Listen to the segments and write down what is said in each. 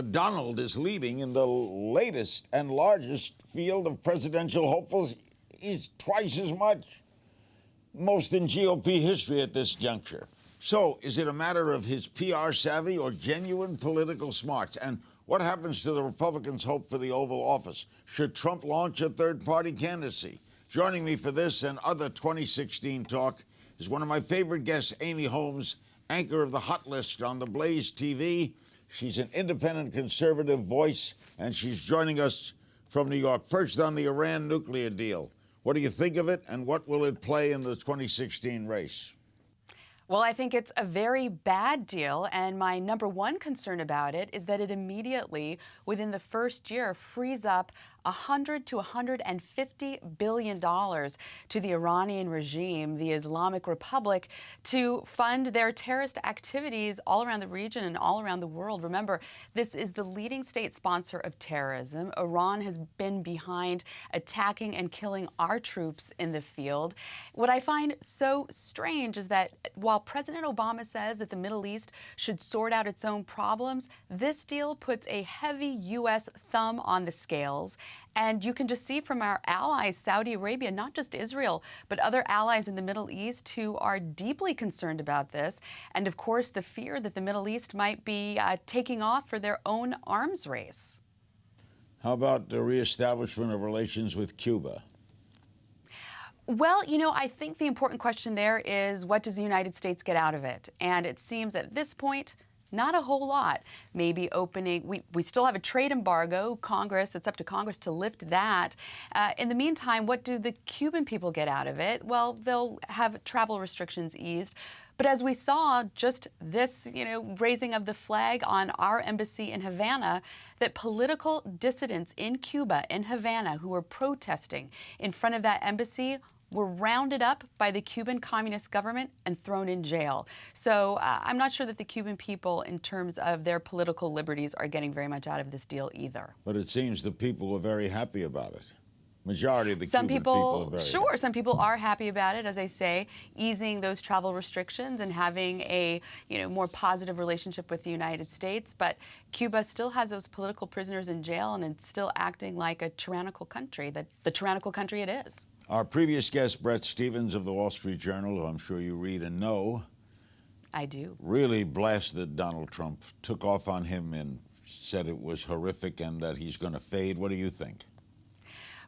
Donald is leading in the latest and largest field of presidential hopefuls. He's twice as much, most in GOP history at this juncture. So is it a matter of his PR savvy or genuine political smarts? And what happens to the Republicans' hope for the Oval Office? Should Trump launch a third-party candidacy? Joining me for this and other 2016 talk is one of my favorite guests, Amy Holmes, anchor of the Hot List on the Blaze TV. She's an independent conservative voice, and she's joining us from New York. First, on the Iran nuclear deal. What do you think of it, and what will it play in the 2016 race? Well, I think it's a very bad deal, and my number one concern about it is that it immediately, within the first year, frees up $100 to $150 billion to the Iranian regime, the Islamic Republic, to fund their terrorist activities all around the region and all around the world. Remember, this is the leading state sponsor of terrorism. Iran has been behind attacking and killing our troops in the field. What I find so strange is that while President Obama says that the Middle East should sort out its own problems, this deal puts a heavy U.S. thumb on the scales. And you can just see from our allies, Saudi Arabia, not just Israel, but other allies in the Middle East who are deeply concerned about this. And of course, the fear that the Middle East might be taking off for their own arms race. How about the reestablishment of relations with Cuba? Well, you know, I think the important question there is, what does the United States get out of it? And it seems at this point, not a whole lot. Maybe opening, we still have a trade embargo, Congress, it's up to Congress to lift that. In the meantime, what do the Cuban people get out of it? Well, they'll have travel restrictions eased. But as we saw, just this, raising of the flag on our embassy in Havana, that political dissidents in Cuba, in Havana, who were protesting in front of that embassy, were rounded up by the Cuban Communist government and thrown in jail. So I'm not sure that the Cuban people, in terms of their political liberties, are getting very much out of this deal either. But it seems the people were very happy about it. Majority of the Cuban people are very happy. Some people are happy about it, as I say, easing those travel restrictions and having a more positive relationship with the United States. But Cuba still has those political prisoners in jail, and it's still acting like a tyrannical country, the tyrannical country it is. Our previous guest, Bret Stephens of the Wall Street Journal, who I'm sure you read and know, I do, really blasted Donald Trump, took off on him and said it was horrific and that he's going to fade. What do you think?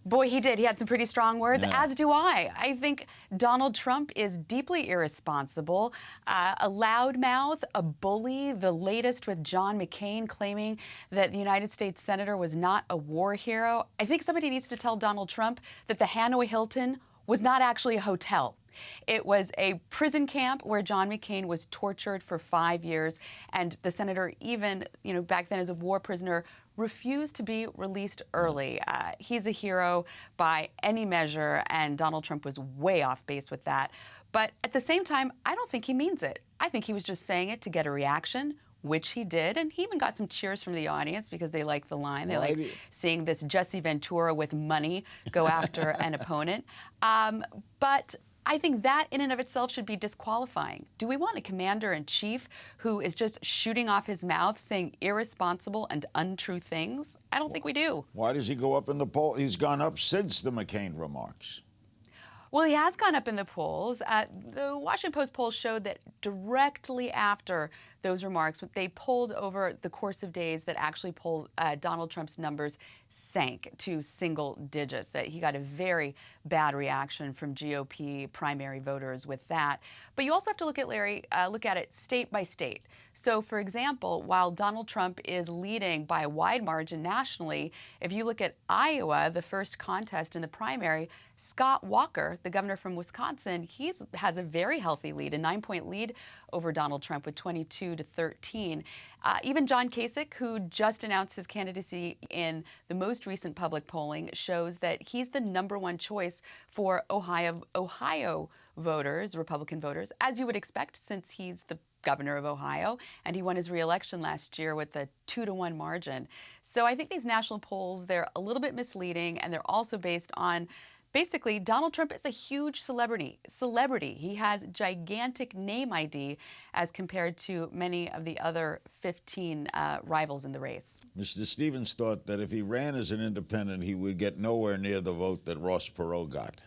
Boy, he did. He had some pretty strong words, yeah. As do I. I think Donald Trump is deeply irresponsible, a loudmouth, a bully, the latest with John McCain claiming that the United States senator was not a war hero. I think somebody needs to tell Donald Trump that the Hanoi Hilton was not actually a hotel. It was a prison camp where John McCain was tortured for 5 years, and the senator even, back then as a war prisoner, refused to be released early. He's a hero by any measure, and Donald Trump was way off base with that. But at the same time, I don't think he means it. I think he was just saying it to get a reaction, which he did, and he even got some cheers from the audience because they liked the line. They liked seeing this Jesse Ventura with money go after an opponent. But I think that in and of itself should be disqualifying. Do we want a commander-in-chief who is just shooting off his mouth, saying irresponsible and untrue things? I don't think we do. Why does he go up in the poll? He's gone up since the McCain remarks. Well, he has gone up in the polls. The Washington Post poll showed that directly after those remarks, they polled over the course of days that actually Donald Trump's numbers sank to single digits, that he got a very bad reaction from GOP primary voters with that. But you also have to look at it state by state. So, for example, while Donald Trump is leading by a wide margin nationally, if you look at Iowa, the first contest in the primary, Scott Walker, the governor from Wisconsin, has a very healthy lead, a 9-point lead over Donald Trump with 22-13. Even John Kasich, who just announced his candidacy in the most recent public polling, shows that he's the #1 choice for Ohio voters, Republican voters, as you would expect, since he's the governor of Ohio, and he won his re-election last year with a 2-1 margin. So I think these national polls, they're a little bit misleading, and they're also based on basically, Donald Trump is a huge celebrity. He has gigantic name ID as compared to many of the other 15 rivals in the race. Mr. Stevens thought that if he ran as an independent, he would get nowhere near the vote that Ross Perot got.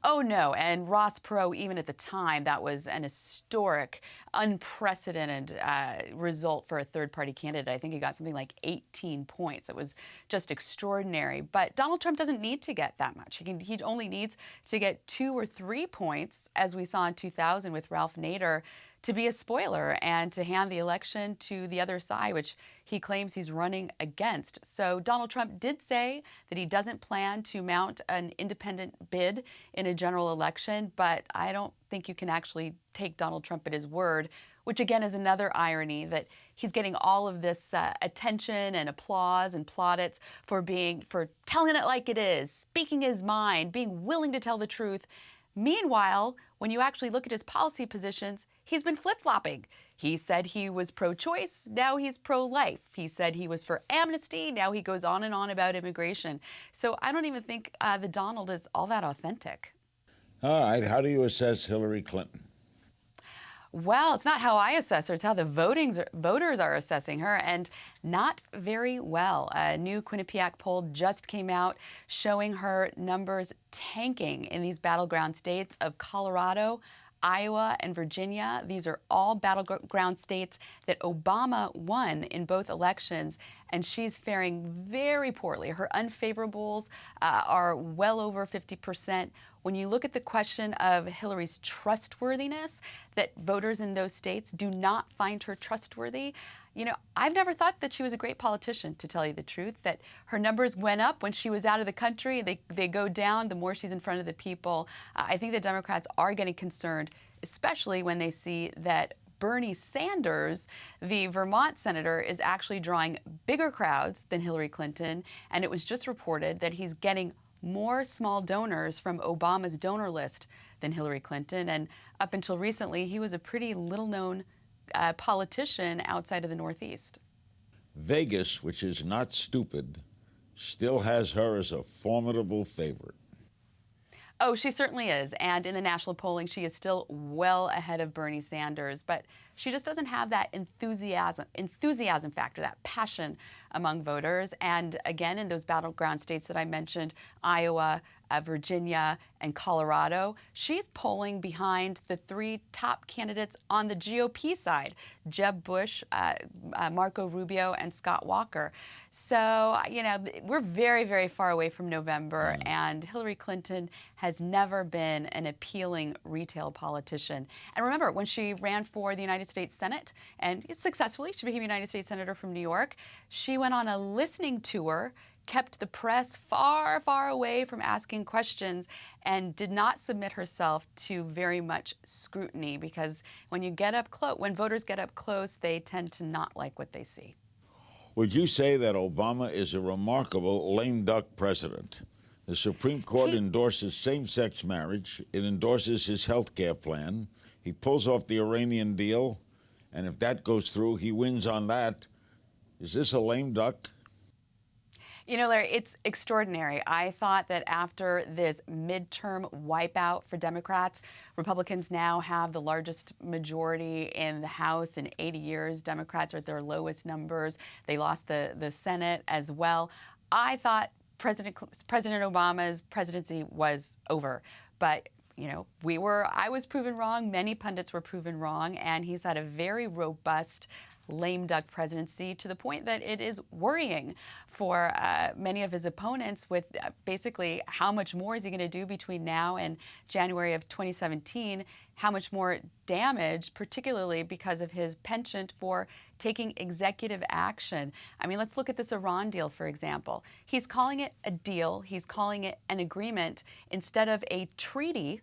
Oh, no. And Ross Perot, even at the time, that was an historic, unprecedented result for a third-party candidate. I think he got something like 18 points. It was just extraordinary. But Donald Trump doesn't need to get that much. He only needs to get 2 or 3 points, as we saw in 2000 with Ralph Nader, to be a spoiler and to hand the election to the other side, which he claims he's running against. So Donald Trump did say that he doesn't plan to mount an independent bid in a general election, but I don't think you can actually take Donald Trump at his word, which again is another irony that he's getting all of this attention and applause and plaudits for telling it like it is, speaking his mind, being willing to tell the truth. Meanwhile, when you actually look at his policy positions, he's been flip-flopping. He said he was pro-choice, now he's pro-life. He said he was for amnesty, now he goes on and on about immigration. So I don't even think the Donald is all that authentic. All right, how do you assess Hillary Clinton? Well, it's not how I assess her, it's how the voters are assessing her, and not very well. A new Quinnipiac poll just came out showing her numbers tanking in these battleground states of Colorado, Iowa, and Virginia. These are all battleground states that Obama won in both elections, and she's faring very poorly. Her unfavorables are well over 50%. When you look at the question of Hillary's trustworthiness, that voters in those states do not find her trustworthy, you know, I've never thought that she was a great politician, to tell you the truth, that her numbers went up when she was out of the country. They go down the more she's in front of the people. I think the Democrats are getting concerned, especially when they see that Bernie Sanders, the Vermont senator, is actually drawing bigger crowds than Hillary Clinton. And it was just reported that he's getting more small donors from Obama's donor list than Hillary Clinton. And up until recently, he was a pretty little-known politician outside of the Northeast. Vegas, which is not stupid, still has her as a formidable favorite. Oh, she certainly is. And in the national polling, she is still well ahead of Bernie Sanders. But she just doesn't have that enthusiasm factor, that passion among voters. And again, in those battleground states that I mentioned, Iowa, Virginia, and Colorado, she's polling behind the 3 top candidates on the GOP side, Jeb Bush, Marco Rubio, and Scott Walker. So, you know, we're very, very far away from November, and Hillary Clinton has never been an appealing retail politician. And remember, when she ran for the United States Senate, and successfully, she became a United States Senator from New York, she went on a listening tour, kept the press far, far away from asking questions, and did not submit herself to very much scrutiny, because when voters get up close, they tend to not like what they see. Would you say that Obama is a remarkable lame duck president? The Supreme Court endorses same-sex marriage. It endorses his health care plan. He pulls off the Iranian deal, and if that goes through, he wins on that. Is this a lame duck? You know, Larry, it's extraordinary. I thought that after this midterm wipeout for Democrats, Republicans now have the largest majority in the House in 80 years. Democrats are at their lowest numbers. They lost the Senate as well. I thought President Obama's presidency was over. But you know, I was proven wrong, many pundits were proven wrong, and he's had a very robust lame duck presidency, to the point that it is worrying for many of his opponents with basically how much more is he going to do between now and January of 2017, how much more damage, particularly because of his penchant for taking executive action. I mean, let's look at this Iran deal, for example. He's calling it a deal, he's calling it an agreement instead of a treaty,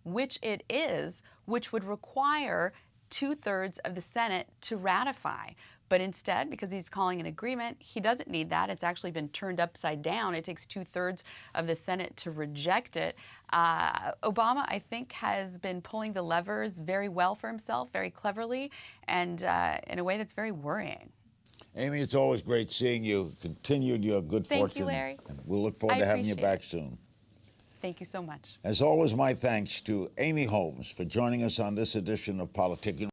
which it is, which would require 2/3 of the Senate to ratify. But instead, because he's calling an agreement, he doesn't need that. It's actually been turned upside down. It takes 2/3 of the Senate to reject it. Obama, I think, has been pulling the levers very well for himself, very cleverly, and in a way that's very worrying. Amy, it's always great seeing you. Continued your good fortune. Thank you, Larry. And we'll look forward to having you back soon. Thank you so much. As always, my thanks to Amy Holmes for joining us on this edition of PoliticKING.